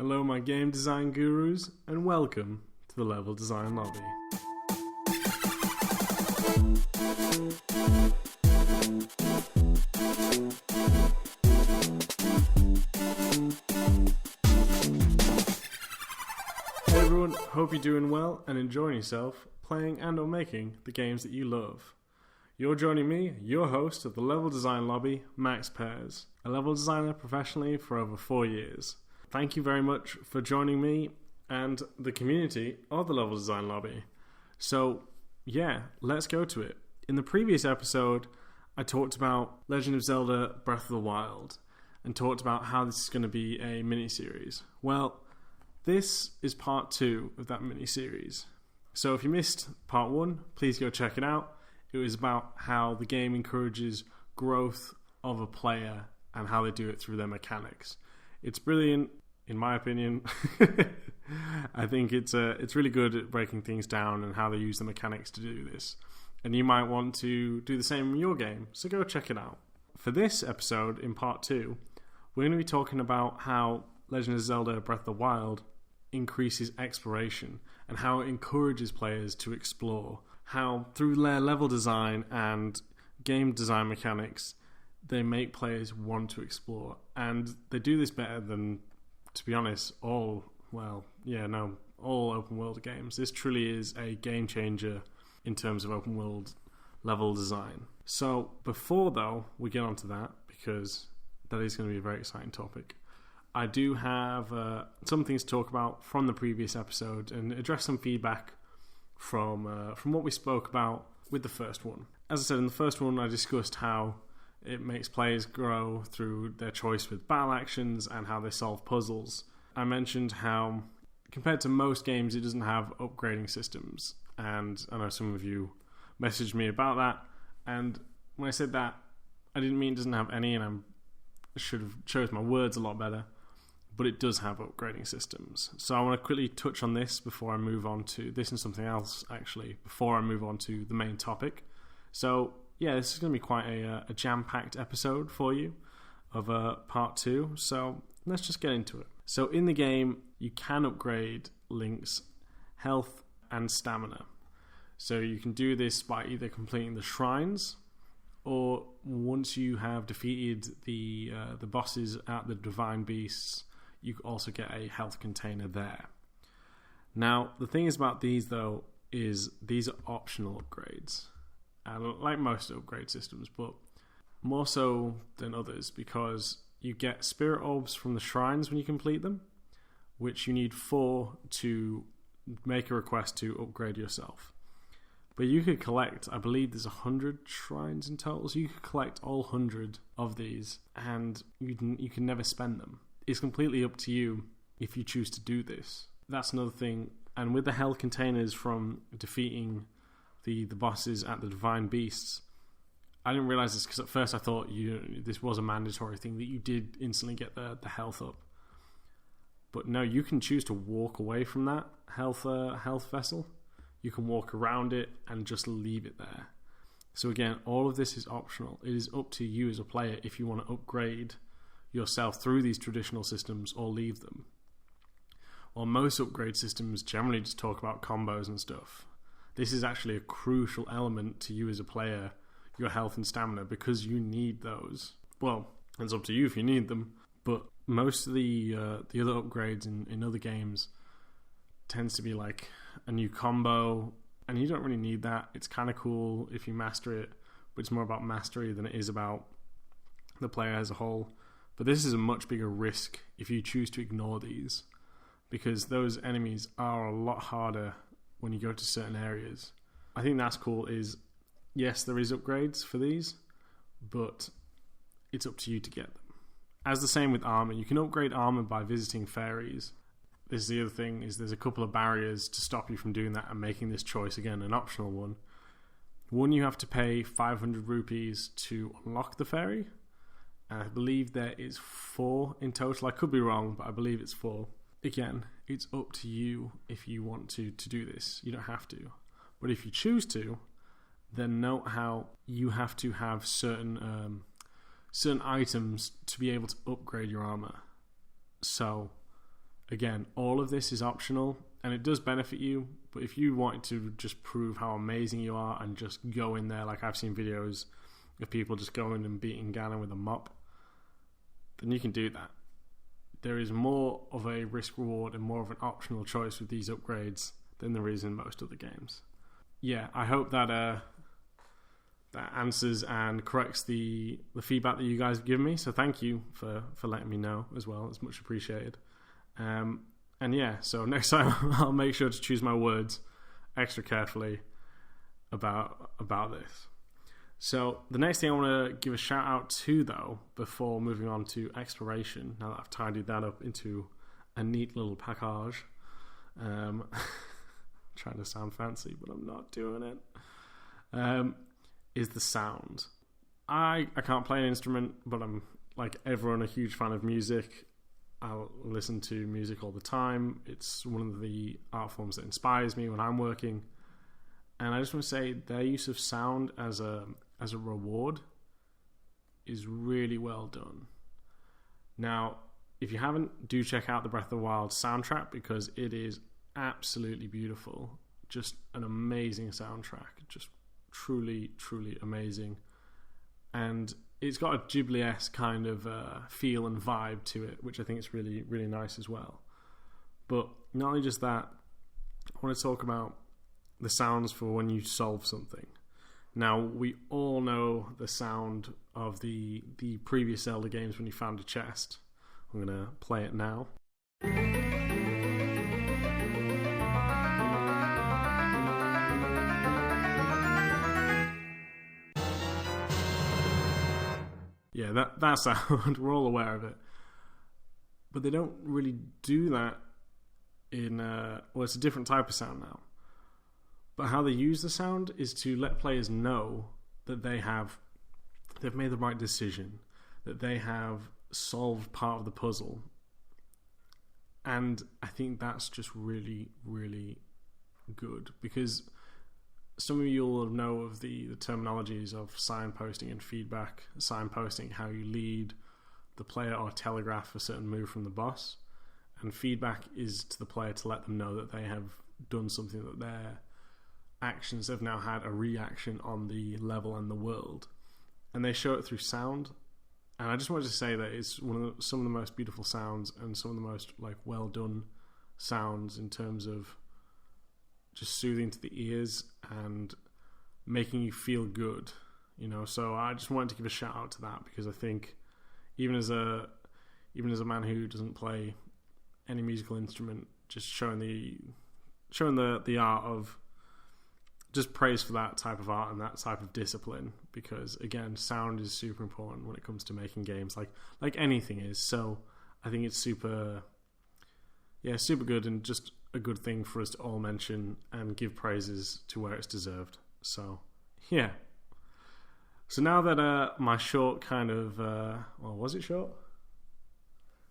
Hello my game design gurus, and welcome to the Level Design Lobby. Hey everyone, hope you're doing well and enjoying yourself, playing and or making the games that you love. You're joining me, your host of the Level Design Lobby, Max Pears, a level designer professionally for over 4 years. Thank you very much for joining me and the community of the Level Design Lobby. So, yeah, let's go to it. In the previous episode, I talked about Legend of Zelda Breath of the Wild and talked about how this is going to be a mini-series. Well, this is part 2 of that mini-series. So if you missed part 1, please go check it out. It was about how the game encourages growth of a player and how they do it through their mechanics. It's brilliant, in my opinion. I think it's really good at breaking things down and how they use the mechanics to do this. And you might want to do the same in your game, so go check it out. For this episode, in part 2, we're going to be talking about how Legend of Zelda Breath of the Wild increases exploration and how it encourages players to explore. How through their level design and game design mechanics, they make players want to explore. And they do this better than, to be honest, all open world games. This truly is a game changer in terms of open world level design. So before though we get onto that, because that is going to be a very exciting topic, I do have some things to talk about from the previous episode and address some feedback from what we spoke about with the first one. As I said, in the first one I discussed how it makes players grow through their choice with battle actions and how they solve puzzles. I mentioned how, compared to most games, it doesn't have upgrading systems. And I know some of you messaged me about that. And when I said that, I didn't mean it doesn't have any, and I should have chose my words a lot better. But it does have upgrading systems. So I want to quickly touch on this before I move on to this and something else, actually, before I move on to the main topic. So, yeah, this is going to be quite a jam-packed episode for you of part 2. So let's just get into it. So in the game, you can upgrade Link's health and stamina. So you can do this by either completing the shrines, or once you have defeated the bosses at the Divine Beasts, you also get a health container there. Now, the thing is about these, though, is these are optional upgrades. And like most upgrade systems, but more so than others, because you get spirit orbs from the shrines when you complete them, which you need 4 to make a request to upgrade yourself. But you could collect, I believe there's 100 shrines in total, so you could collect all 100 of these, and you can never spend them. It's completely up to you if you choose to do this. That's another thing. And with the health containers from defeating the bosses at the Divine Beasts, I didn't realize this because at first I thought this was a mandatory thing that you did instantly get the health up. But no, you can choose to walk away from that health vessel. You can walk around it and just leave it there. So again, all of this is optional. It is up to you as a player if you want to upgrade yourself through these traditional systems or leave them. While most upgrade systems generally just talk about combos and stuff, this is actually a crucial element to you as a player, your health and stamina, because you need those. Well, it's up to you if you need them, but most of the other upgrades in other games tends to be like a new combo, and you don't really need that. It's kind of cool if you master it, but it's more about mastery than it is about the player as a whole. But this is a much bigger risk if you choose to ignore these, because those enemies are a lot harder when you go to certain areas. I think that's cool is, yes, there is upgrades for these, but it's up to you to get them. As the same with armor, you can upgrade armor by visiting fairies. This is the other thing, is there's a couple of barriers to stop you from doing that and making this choice, again, an optional one. One, you have to pay 500 rupees to unlock the fairy. And I believe there is 4 in total. I could be wrong, but I believe it's 4. Again, it's up to you if you want to do this. You don't have to. But if you choose to, then note how you have to have certain items to be able to upgrade your armor. So again, all of this is optional and it does benefit you, but if you want to just prove how amazing you are and just go in there, like I've seen videos of people just going and beating Ganon with a mop, then you can do that. There is more of a risk reward and more of an optional choice with these upgrades than there is in most other games. Yeah, I hope that that answers and corrects the feedback that you guys have given me. So thank you for letting me know as well. It's much appreciated. And yeah, so next time I'll make sure to choose my words extra carefully about this. So the next thing I want to give a shout out to, though, before moving on to exploration, now that I've tidied that up into a neat little package, trying to sound fancy, but I'm not doing it, is the sound. I can't play an instrument, but I'm, like everyone, a huge fan of music. I'll listen to music all the time. It's one of the art forms that inspires me when I'm working. And I just want to say their use of sound as a reward is really well done. Now, if you haven't, do check out the Breath of the Wild soundtrack because it is absolutely beautiful. Just an amazing soundtrack. Just truly, truly amazing. And it's got a Ghibli-esque kind of feel and vibe to it, which I think is really, really nice as well. But not only just that, I want to talk about the sounds for when you solve something. Now, we all know the sound of the previous Zelda games when you found a chest. I'm going to play it now. Yeah, that sound, we're all aware of it. But they don't really do that in... well, it's a different type of sound now. But how they use the sound is to let players know that they've made the right decision, that they have solved part of the puzzle. And I think that's just really, really good, because some of you will know of the terminologies of signposting and feedback. Signposting, how you lead the player or telegraph a certain move from the boss, and feedback is to the player to let them know that they have done something, that their actions have now had a reaction on the level and the world, and they show it through sound. And I just wanted to say that it's some of the most beautiful sounds and some of the most well done sounds in terms of just soothing to the ears and making you feel good, so I just wanted to give a shout out to that, because I think even as a man who doesn't play any musical instrument, just showing the art of just praise for that type of art and that type of discipline, because again, sound is super important when it comes to making games, like anything is. So I think it's super good, and just a good thing for us to all mention and give praises to where it's deserved. So yeah. So now that my short kind of was it short?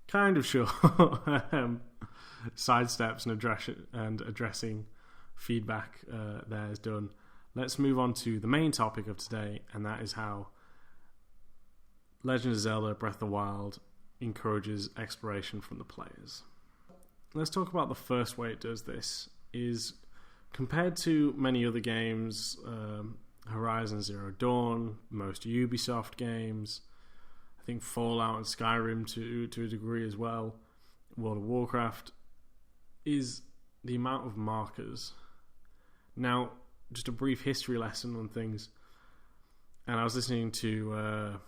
Kind of short sidesteps and addressing feedback there is done, let's move on to the main topic of today, and that is how Legend of Zelda Breath of the Wild encourages exploration from the players. Let's talk about the first way it does this. Is compared to many other games, Horizon Zero Dawn, most Ubisoft games, I think Fallout and Skyrim to a degree as well, World of Warcraft, is the amount of markers. Now, just a brief history lesson on things, and I was listening to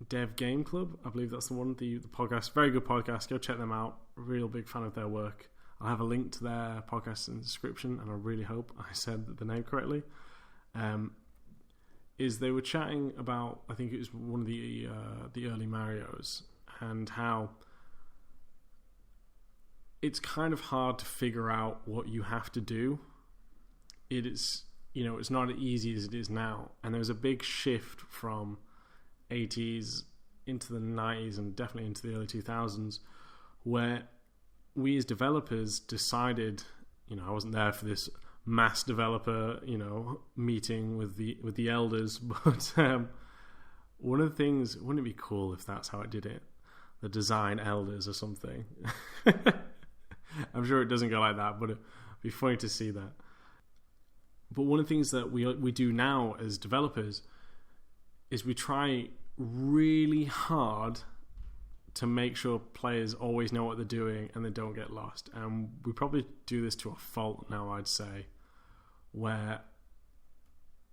Dev Game Club, I believe that's the one, the podcast, very good podcast, go check them out, real big fan of their work. I'll have a link to their podcast in the description, and I really hope I said the name correctly. Is they were chatting about, I think it was one of the early Marios, and how it's kind of hard to figure out what you have to do. It is, it's not as easy as it is now. And there was a big shift from 80s into the 90s and definitely into the early 2000s, where we as developers decided, I wasn't there for this mass developer, meeting with the elders, but one of the things, wouldn't it be cool if that's how it did it? The design elders or something. I'm sure it doesn't go like that, but it'd be funny to see that. But one of the things that we do now as developers is we try really hard to make sure players always know what they're doing and they don't get lost. And we probably do this to a fault now, I'd say, where,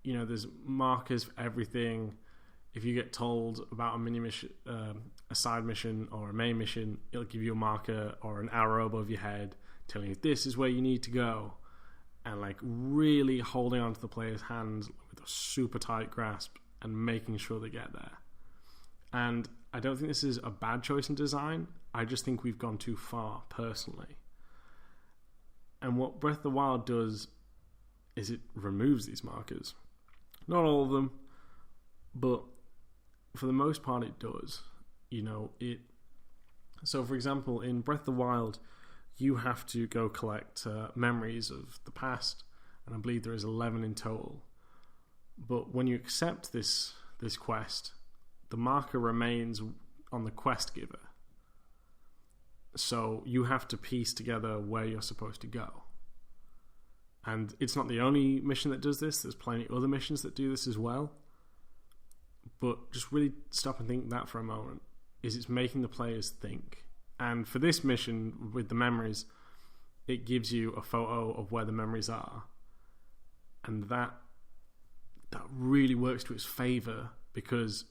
you know, there's markers for everything. If you get told about a mini mission, a side mission or a main mission, it'll give you a marker or an arrow above your head telling you this is where you need to go. And like really holding onto the player's hands with a super tight grasp and making sure they get there. And I don't think this is a bad choice in design. I just think we've gone too far, personally. And what Breath of the Wild does is it removes these markers. Not all of them, but for the most part it does. You know, so for example, in Breath of the Wild, you have to go collect memories of the past, and I believe there is 11 in total. But when you accept this quest, the marker remains on the quest giver. So you have to piece together where you're supposed to go. And it's not the only mission that does this. There's plenty of other missions that do this as well. But just really stop and think that for a moment. It's making the players think. And for this mission with the memories, it gives you a photo of where the memories are. And that really works to its favor, because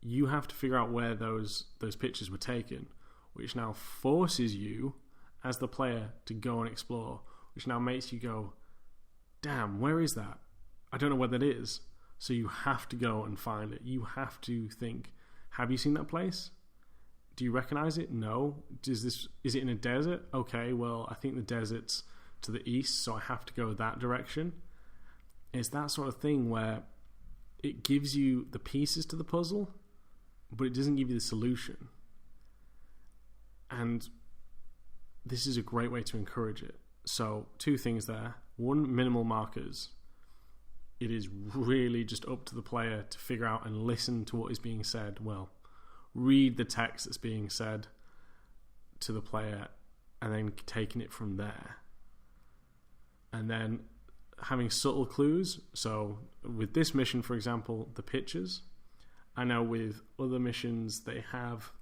you have to figure out where those pictures were taken, which now forces you as the player to go and explore, which now makes you go, damn, where is that? I don't know where that is. So you have to go and find it. You have to think, have you seen that place? Do you recognize it? No. Is it in a desert? Okay, well, I think the desert's to the east, so I have to go that direction. It's that sort of thing where it gives you the pieces to the puzzle, but it doesn't give you the solution. And this is a great way to encourage it. So, two things there. One, minimal markers. It is really just up to the player to figure out and listen to what is being said. Well, read the text that's being said to the player and then taking it from there. And then having subtle clues. So with this mission, for example, the pictures. I know with other missions they have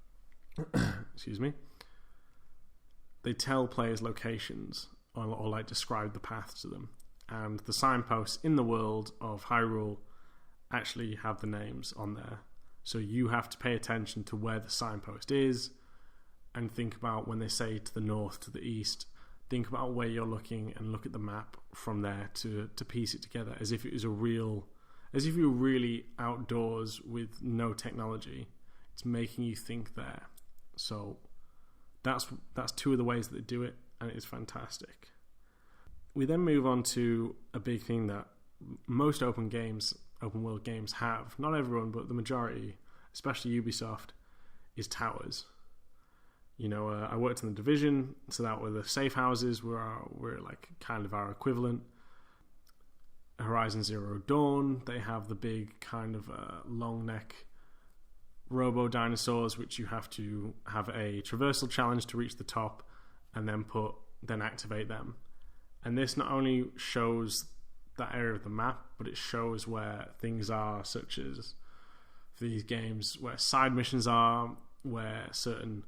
they tell players locations or like describe the path to them. And the signposts in the world of Hyrule actually have the names on there. So you have to pay attention to where the signpost is and think about when they say to the north, to the east, think about where you're looking and look at the map from there to piece it together as if it was as if you were really outdoors with no technology. It's making you think there. So that's two of the ways that they do it, and it is fantastic. We then move on to a big thing that most open world games have. Not everyone, but the majority, especially Ubisoft, is towers. You know, I worked in the Division, so that were the safe houses were like kind of our equivalent. Horizon Zero Dawn, they have the big kind of long neck robo dinosaurs, which you have to have a traversal challenge to reach the top, and then activate them. And this not only shows that area of the map, but it shows where things are, such as for these games where side missions are, where certain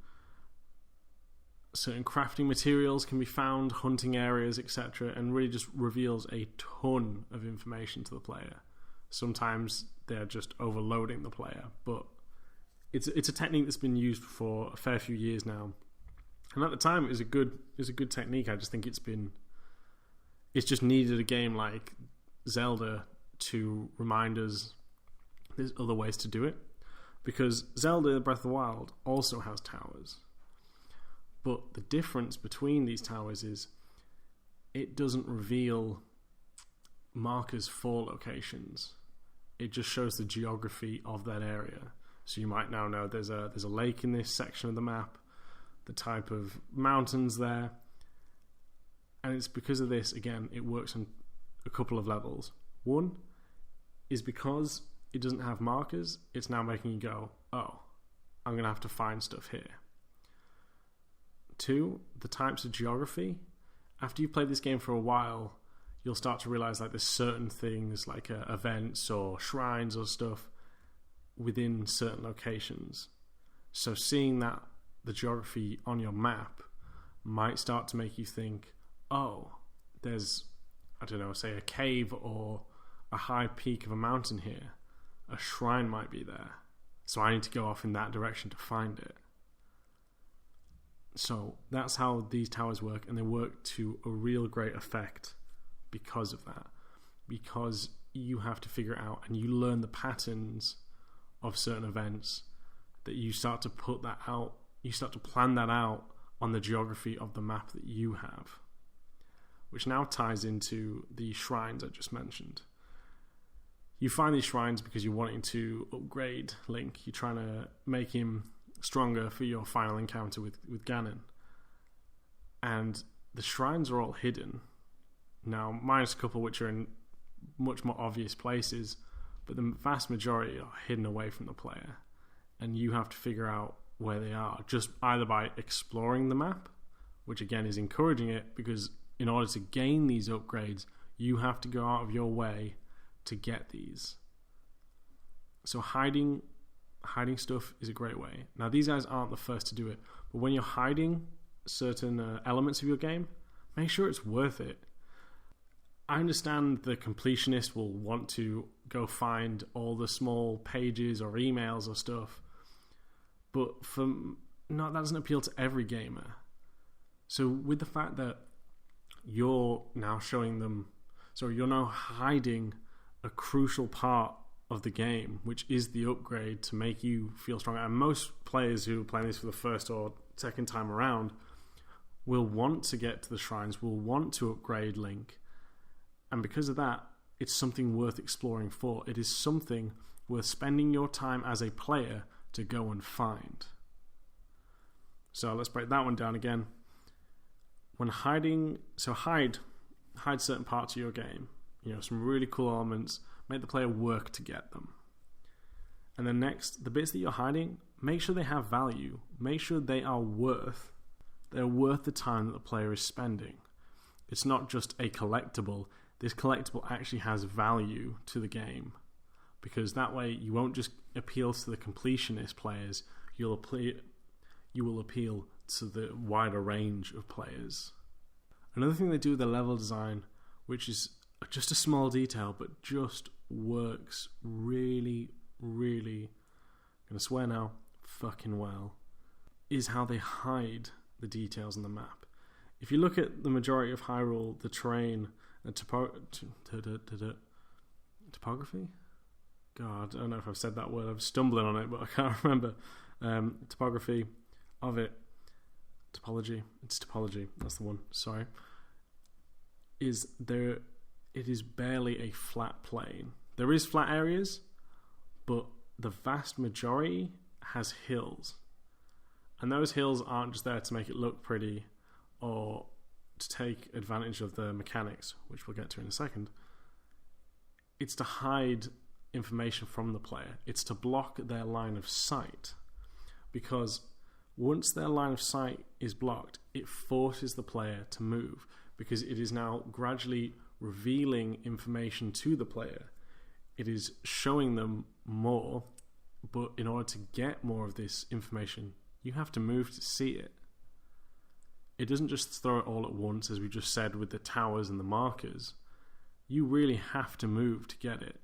crafting materials can be found, hunting areas, etc., and really just reveals a ton of information to the player. Sometimes they're just overloading the player, but it's a technique that's been used for a fair few years now. And at the time, it was a good technique. I just think it's just needed a game like Zelda to remind us there's other ways to do it. Because Zelda Breath of the Wild also has towers. But the difference between these towers is it doesn't reveal markers for locations. It just shows the geography of that area. So you might now know there's a lake in this section of the map, the type of mountains there. And it's because of this, again, it works on a couple of levels. One is because it doesn't have markers, it's now making you go, oh, I'm going to have to find stuff here. Two, the types of geography after you've played this game for a while, you'll start to realize like there's certain things like events or shrines or stuff within certain locations. So seeing that the geography on your map might start to make you think, oh, there's, I don't know, say a cave or a high peak of a mountain here. A shrine might be there. So I need to go off in that direction to find it. So that's how these towers work, and they work to a real great effect because of that. Because you have to figure out and you learn the patterns of certain events, that you start to put that out, you start to plan that out on the geography of the map that you have. Which now ties into the shrines I just mentioned. You find these shrines because you're wanting to upgrade Link. You're trying to make him stronger for your final encounter with Ganon. And the shrines are all hidden. Now, minus a couple which are in much more obvious places, but the vast majority are hidden away from the player. And you have to figure out where they are, just either by exploring the map, which again is encouraging it, because in order to gain these upgrades, you have to go out of your way to get these. So hiding stuff is a great way. Now, these guys aren't the first to do it, but when you're hiding certain elements of your game, make sure it's worth it. I understand the completionist will want to go find all the small pages or emails or stuff, but that doesn't appeal to every gamer. So with the fact that you're now showing them, so you're now hiding a crucial part of the game, which is the upgrade to make you feel stronger. And most players who are playing this for the first or second time around will want to get to the shrines, will want to upgrade Link. And because of that, it's something worth exploring for. It is something worth spending your time as a player to go and find. So let's break that one down again. When hiding, so hide certain parts of your game. Some really cool elements. Make the player work to get them. And then next, the bits that you're hiding, make sure they have value. Make sure they're worth the time that the player is spending. It's not just a collectible. This collectible actually has value to the game. Because that way you won't just appeal to the completionist players, you will appeal to the wider range of players. Another thing they do with the level design, which is just a small detail, but just works really, really, I'm going to swear now, fucking well, is how they hide the details on the map. If you look at the majority of Hyrule, the terrain, and topography? God, I don't know if I've said that word. I'm stumbling on it, but I can't remember. Topography of it. Topology. It's topology. That's the one. Sorry. It is barely a flat plane. There is flat areas, but the vast majority has hills. And those hills aren't just there to make it look pretty or to take advantage of the mechanics, which we'll get to in a second. It's to hide information from the player. It's to block their line of sight. Because once their line of sight is blocked, it forces the player to move, because it is now gradually revealing information to the player. It is showing them more, but in order to get more of this information, you have to move to see it. It doesn't just throw it all at once, as we just said with the towers and the markers. You really have to move to get it.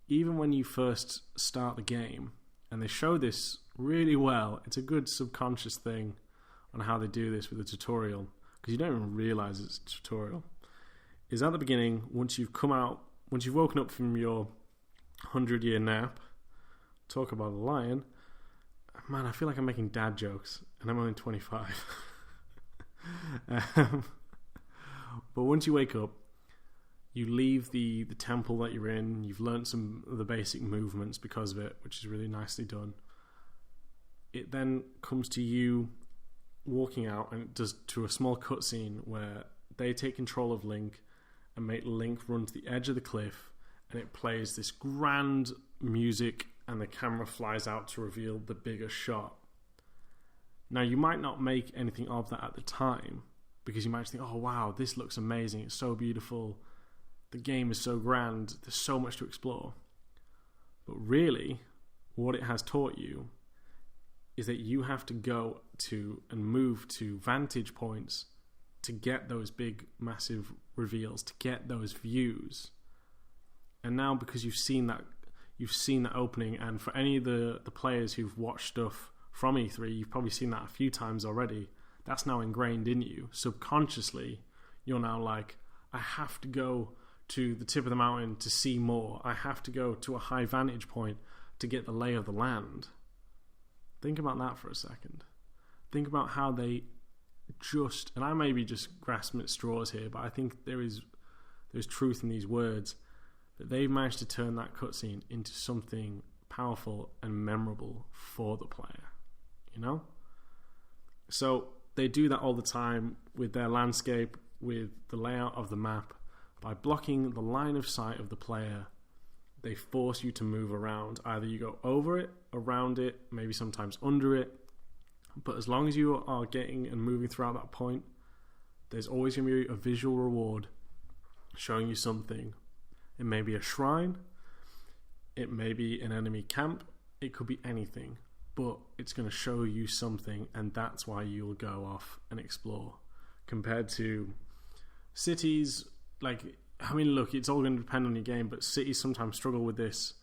Even when you first start the game, and they show this really well, it's a good subconscious thing on how they do this with the tutorial, because you don't even realize it's a tutorial, is at the beginning, once you've woken up from your 100-year nap, talk about a lion, man, I feel like I'm making dad jokes, and I'm only 25. But once you wake up, you leave the temple that you're in, you've learned some of the basic movements because of it, which is really nicely done. It then comes to you walking out, and it does to a small cutscene where they take control of Link and make Link run to the edge of the cliff, and it plays this grand music, and the camera flies out to reveal the bigger shot. Now, you might not make anything of that at the time, because you might think, oh wow, this looks amazing, it's so beautiful, the game is so grand, there's so much to explore. But really, what it has taught you is that you have to go to and move to vantage points to get those big, massive reveals, to get those views. And now, because you've seen that opening, and for any of the players who've watched stuff from E3, you've probably seen that a few times already. That's now ingrained in you. Subconsciously, you're now like, I have to go to the tip of the mountain to see more. I have to go to a high vantage point to get the lay of the land. Think about that for a second. Think about how they just, and I may be just grasping at straws here, but I think there's truth in these words, that they've managed to turn that cutscene into something powerful and memorable for the player. You know? So they do that all the time with their landscape, with the layout of the map. By blocking the line of sight of the player, they force you to move around. Either you go over it, around it, maybe sometimes under it. But as long as you are getting and moving throughout that point, there's always going to be a visual reward showing you something. It may be a shrine, it may be an enemy camp, it could be anything. But it's going to show you something, and that's why you'll go off and explore. Compared to cities, like, I mean, look, it's all going to depend on your game, but cities sometimes struggle with this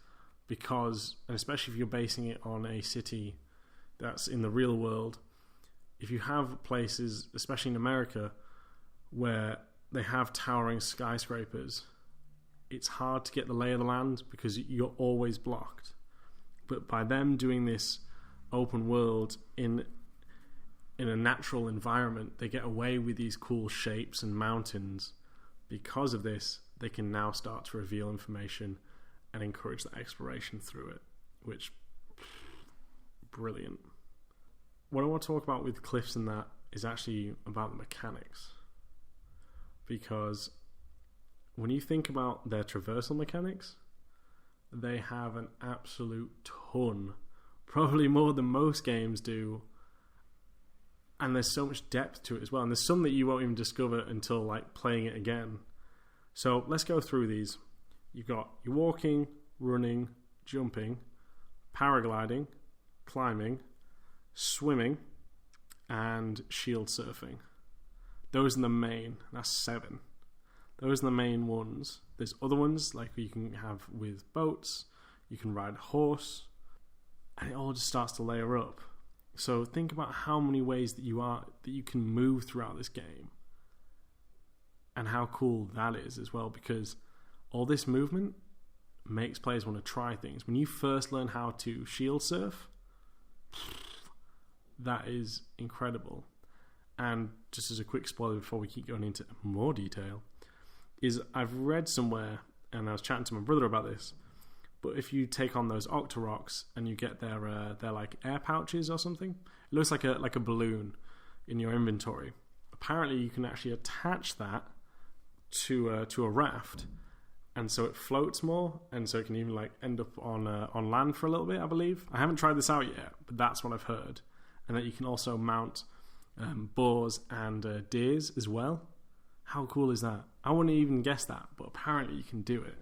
because, and especially if you're basing it on a city that's in the real world, if you have places, especially in America, where they have towering skyscrapers, it's hard to get the lay of the land because you're always blocked. But by them doing this open world in a natural environment, they get away with these cool shapes and mountains. Because of this, they can now start to reveal information and encourage that exploration through it, which, brilliant. What I want to talk about with cliffs and that is actually about the mechanics. Because when you think about their traversal mechanics, they have an absolute ton, probably more than most games do, and there's so much depth to it as well, and there's some that you won't even discover until like playing it again. So let's go through these. You've got your walking, running, jumping, paragliding, climbing, swimming, and shield surfing. Those are the main. That's 7. Those are the main ones. There's other ones like you can have with boats, you can ride a horse, and it all just starts to layer up. So think about how many ways that you can move throughout this game, and how cool that is as well, because all this movement makes players want to try things. When you first learn how to shield surf, that is incredible. And just as a quick spoiler before we keep going into more detail, is I've read somewhere, and I was chatting to my brother about this, but if you take on those Octoroks and you get their like air pouches or something, it looks like a balloon in your inventory. Apparently, you can actually attach that to a raft, and so it floats more, and so it can even like end up on land for a little bit. I believe I haven't tried this out yet, but that's what I've heard, and that you can also mount boars and deers as well. How cool is that? I wouldn't even guess that, but apparently you can do it.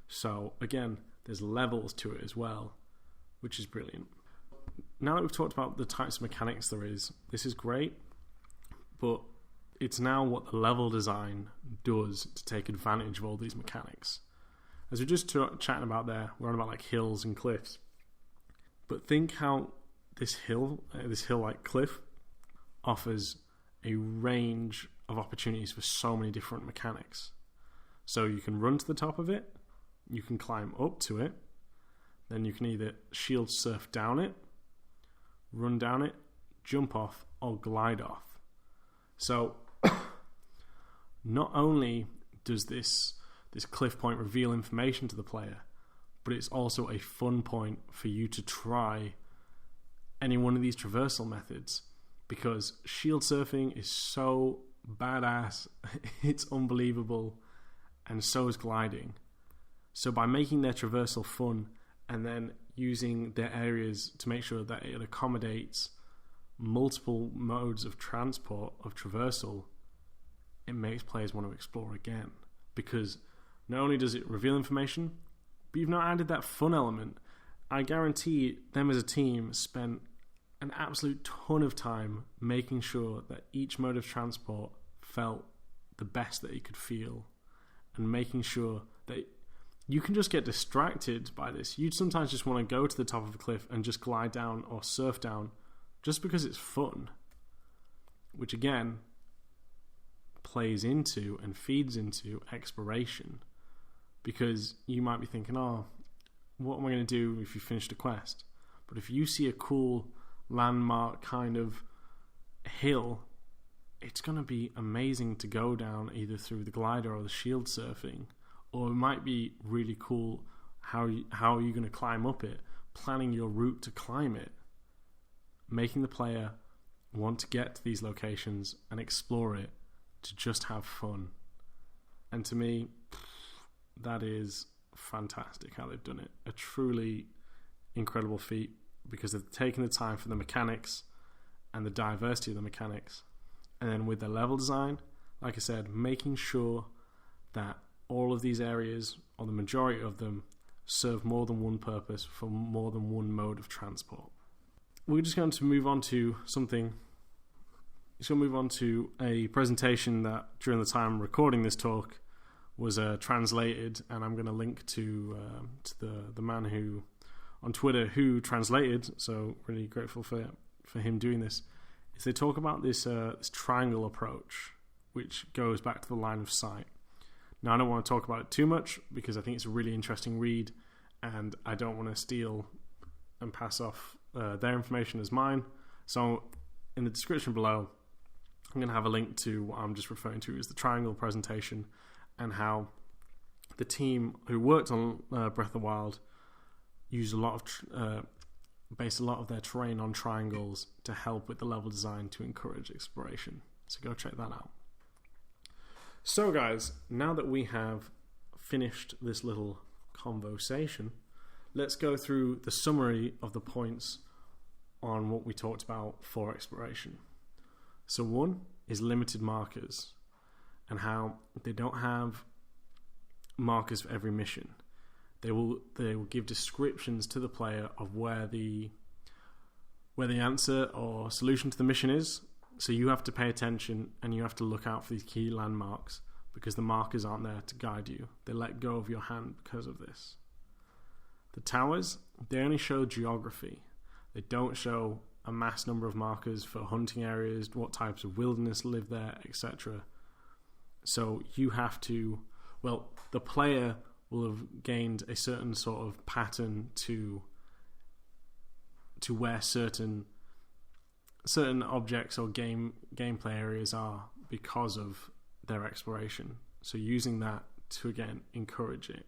So again, there's levels to it as well, which is brilliant. Now that we've talked about the types of mechanics there is, this is great, but it's now what the level design does to take advantage of all these mechanics. As we're just chatting about there, we're on about like hills and cliffs. But think how this hill-like cliff offers a range of opportunities for so many different mechanics. So you can run to the top of it, you can climb up to it, then you can either shield surf down it, run down it, jump off, or glide off. So not only does this cliff point reveal information to the player, but it's also a fun point for you to try any one of these traversal methods, because shield surfing is so badass, it's unbelievable, and so is gliding. So by making their traversal fun and then using their areas to make sure that it accommodates multiple modes of transport, of traversal, it makes players want to explore again, because not only does it reveal information, but you've not added that fun element. I guarantee them as a team spent an absolute ton of time making sure that each mode of transport felt the best that it could feel, and making sure that you can just get distracted by this. You'd sometimes just want to go to the top of a cliff and just glide down or surf down just because it's fun, which again plays into and feeds into exploration, because you might be thinking, oh, what am I going to do if you finish the quest? But if you see a cool landmark kind of hill, it's going to be amazing to go down either through the glider or the shield surfing, or it might be really cool how are you going to climb up it, planning your route to climb it, making the player want to get to these locations and explore it to just have fun. And to me, that is fantastic how they've done it. A truly incredible feat, because they've taken the time for the mechanics and the diversity of the mechanics, and then with their level design, like I said, making sure that all of these areas, or the majority of them, serve more than one purpose for more than one mode of transport. We're just going to move on to something. It's going to move on to a presentation that during the time recording this talk was translated, and I'm going to link to the man who on Twitter who translated. So really grateful for him doing this. Is they talk about this triangle approach, which goes back to the line of sight. Now, I don't want to talk about it too much because I think it's a really interesting read, and I don't want to steal and pass off their information as mine. So in the description below, I'm going to have a link to what I'm just referring to as the triangle presentation, and how the team who worked on Breath of the Wild used based a lot of their terrain on triangles to help with the level design to encourage exploration. So go check that out. So guys, now that we have finished this little conversation, let's go through the summary of the points on what we talked about for exploration. So one is limited markers, and how they don't have markers for every mission. They will give descriptions to the player of where the answer or solution to the mission is. So you have to pay attention and you have to look out for these key landmarks, because the markers aren't there to guide you. They let go of your hand because of this. The towers, they only show geography. They don't show a mass number of markers for hunting areas, what types of wilderness live there, etc. So you have to, the player will have gained a certain sort of pattern to where certain objects or gameplay areas are because of their exploration. So using that to again encourage it.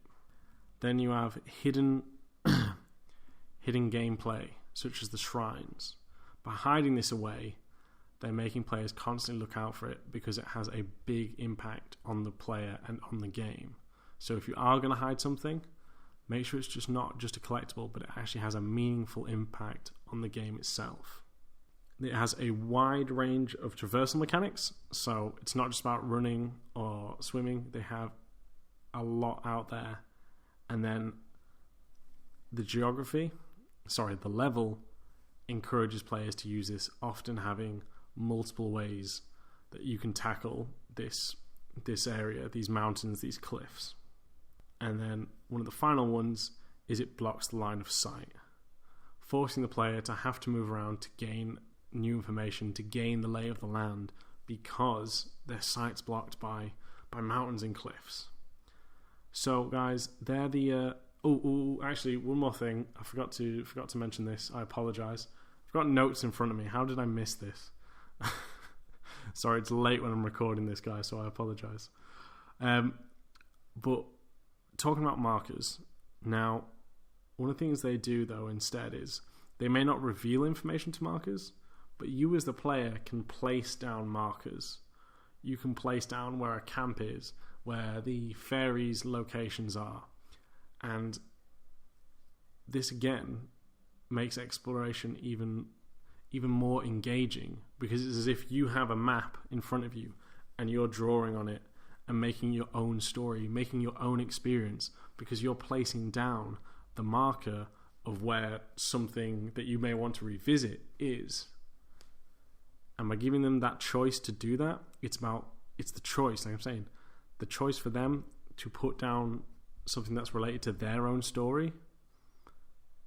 Then you have hidden gameplay, such as the shrines. By hiding this away, they're making players constantly look out for it, because it has a big impact on the player and on the game. So if you are going to hide something, make sure it's just not just a collectible, but it actually has a meaningful impact on the game itself. It has a wide range of traversal mechanics, so it's not just about running or swimming. They have a lot out there. And then the level encourages players to use this, often having multiple ways that you can tackle this area, these mountains, these cliffs. And then one of the final ones is it blocks the line of sight, forcing the player to have to move around to gain new information, to gain the lay of the land, because their sight's blocked by mountains and cliffs. So guys, they're the actually one more thing, I forgot to mention this. I apologize. I've got notes in front of me. How did I miss this? Sorry, it's late when I'm recording this, guys, so I apologize. But talking about markers, now one of the things they do though instead is they may not reveal information to markers, but you as the player can place down markers. You can place down where a camp is, where the fairies' locations are. And this again makes exploration even more engaging, because it's as if you have a map in front of you and you're drawing on it and making your own story, making your own experience, because you're placing down the marker of where something that you may want to revisit is. And by giving them that choice to do that, it's the choice, like I'm saying, the choice for them to put down something that's related to their own story.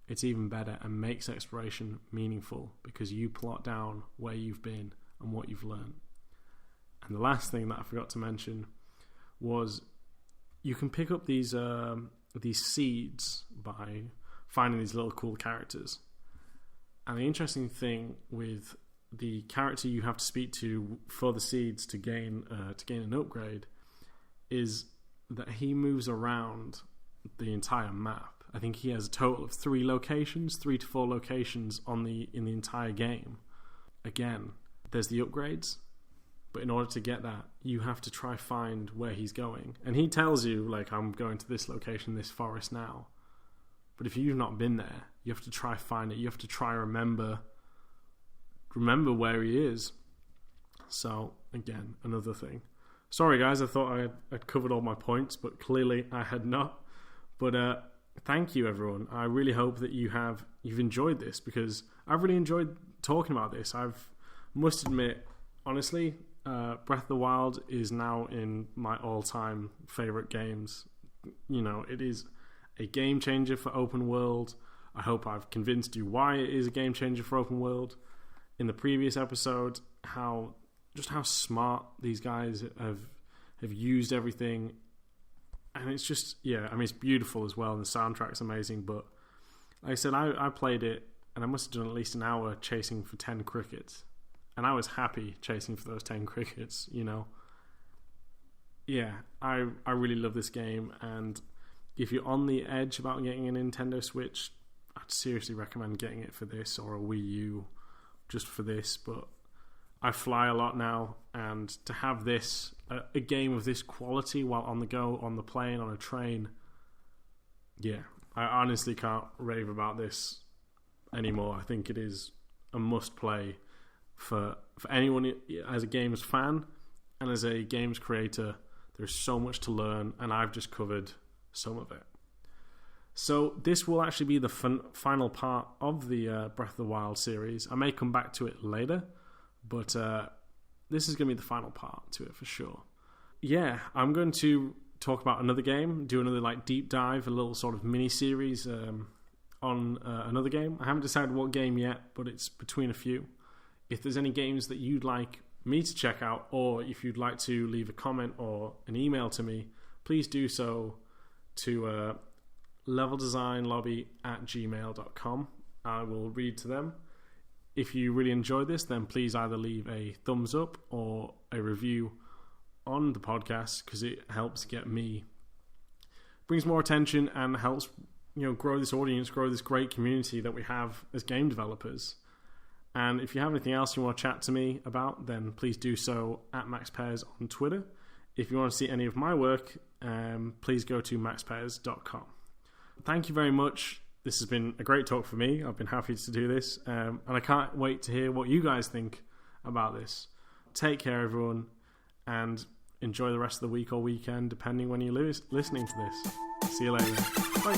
It's even better and makes exploration meaningful because you plot down where you've been and what you've learned. And the last thing that I forgot to mention was you can pick up these seeds by finding these little cool characters. And the interesting thing with the character you have to speak to for the seeds to gain an upgrade is that he moves around the entire map. I think he has a total of 3 to 4 locations in the entire game. Again, there's the upgrades, but in order to get that, you have to try find where he's going. And he tells you, like, I'm going to this location, this forest now. But if you've not been there, you have to try find it. You have to try remember where he is. So, again, another thing. Sorry, guys, I thought I'd covered all my points, but clearly I had not. But thank you, everyone. I really hope that you've enjoyed this, because I've really enjoyed talking about this. Must admit, honestly, Breath of the Wild is now in my all-time favorite games. You know, it is a game changer for open world. I hope I've convinced you why it is a game changer for open world. In the previous episode, how smart these guys have used everything. And it's just, yeah, I mean, it's beautiful as well, and the soundtrack's amazing. But like I said, I played it, and I must have done at least an hour chasing for 10 crickets. And I was happy chasing for those 10 crickets, you know. Yeah, I really love this game, and if you're on the edge about getting a Nintendo Switch, I'd seriously recommend getting it for this, or a Wii U just for this. But I fly a lot now, and to have this, a game of this quality while on the go, on the plane, on a train, yeah, I honestly can't rave about this anymore. I think it is a must-play for anyone as a games fan and as a games creator. There's so much to learn, and I've just covered some of it. So this will actually be the final part of the Breath of the Wild series. I may come back to it later, but this is going to be the final part to it for sure. Yeah, I'm going to talk about another game, do another like deep dive, a little sort of mini series on another game. I haven't decided what game yet, but it's between a few. If there's any games that you'd like me to check out, or if you'd like to leave a comment or an email to me, please do so to leveldesignlobby@gmail.com. I will read to them. If you really enjoyed this, then please either leave a thumbs up or a review on the podcast, because it helps get me, brings more attention and helps, you know, grow this audience, grow this great community that we have as game developers. And if you have anything else you want to chat to me about, then please do so at MaxPairs on Twitter. If you want to see any of my work, please go to maxpairs.com. Thank you very much. This has been a great talk for me. I've been happy to do this. And I can't wait to hear what you guys think about this. Take care, everyone, and enjoy the rest of the week or weekend, depending when you're listening to this. See you later. Bye.